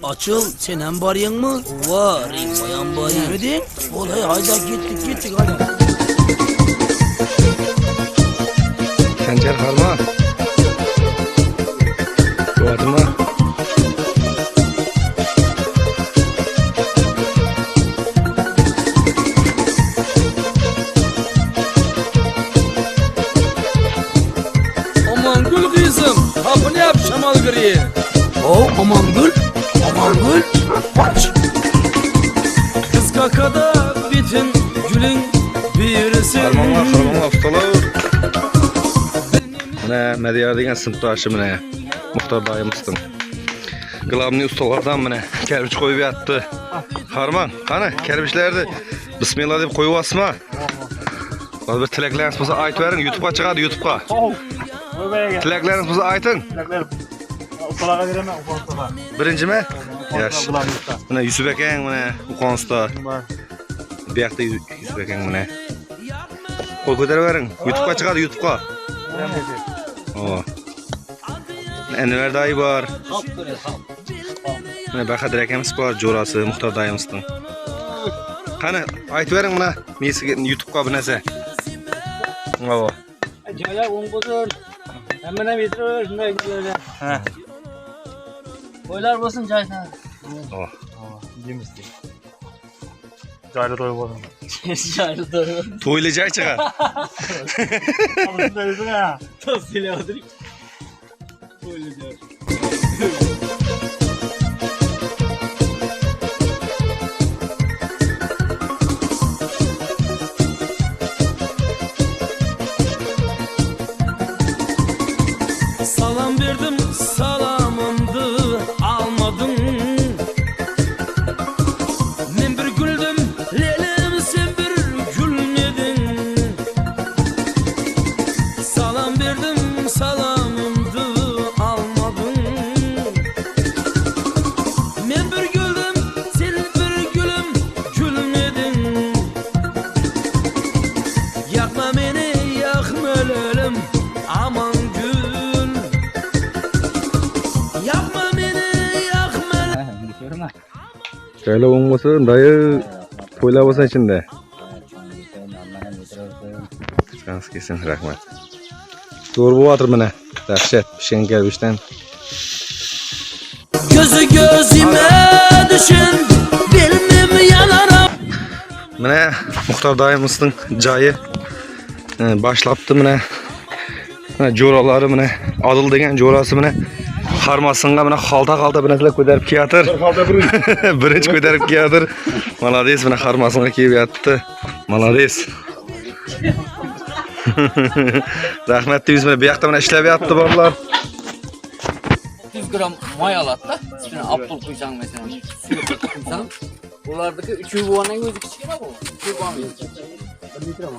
Açıl, sen hem barayın mı? Var, bayan barayım. Ne diyeyim? Olay hayda gittik hadi. Sancar harma. Doğadırma. Aman gül kızım, hapını yap şamal gri. Aman gül. Aç. Kız kakada bütün gülün birisi. Harmanlar ustalar. Mine Mediyar degan sinfdoshi mine Muxtor dayımızdan. Glavniy ustalardan mine kerpiç koyup yattı. Harman, qani kerpichlarni bismillah deb qo'yib asma. Hozir bir tilaklariniz bo'lsa aytib bering, YouTube'ga chiqadi, YouTube'ga. Tilaklariniz bo'lsa ayting. Ustalarga beraman, ustalarga. Birinchimi? Yaxshi. Mana Yusuf akang mana Uqon usta. Bu yoqda Yusuf akang mana. Qo'l ko'taravering, YouTube'ga chiqadi, YouTube'ga. O. Enver dayı var. Mana Bahadır akamiz bor, jo'rasi Muxtor dayimizning. Qani aytib bering mana mesiga YouTube'ga bir narsa. Bravo. Joylar o'ng bo'lsin. Hamma metro shunday joylar. Ha. Qo'ylar bo'lsin joyda. O. Deymiz. Joylar to'y bo'lsin. Joylar to'y. To'yli joy chiqar. Shunday desana. Tavsiya qiling. To'yli joy. Salam verdim, salamımdı almadın. Men bir güldüm, lelim sen bir gülmedin. Salam verdim, salamımdı almadın. Men bir güldüm, sen bir gülüm gülmedin. Yakma beni, yakma ölelim, aman gül. Yakma beni, yakma. Joylar o'ng bo'lsin, dayı to'ylar bo'lsin ichinde. Qisqangiz kelsin, rahmat. Zo'r bo'layotir mana. Dahshat, pishgan kerpichdan. Gözü gözüme düşün, bilmem yanarım. Mana Muxtor dayımızning joyi boshlabdi mana. Mana jo'ralari mana Adil degan jo'rasi mana harmasinga mana xalta bir narsalar ko'tarib kelyotir. Birinchi ko'tarib kelyotir. Malades, mana harmasinga kelib yotdi. Malades. Rahmat deymiz, mana bu yoqda mana ishlab yotdi bolalar. 100 gram may alatda, üstüne aptal koyacağım mesela. Suyu koyacağım. Bunlardaki 3 yuvanın gözü küçük ama bu. 3 yuvanın gözü küçük. 1 litre mi?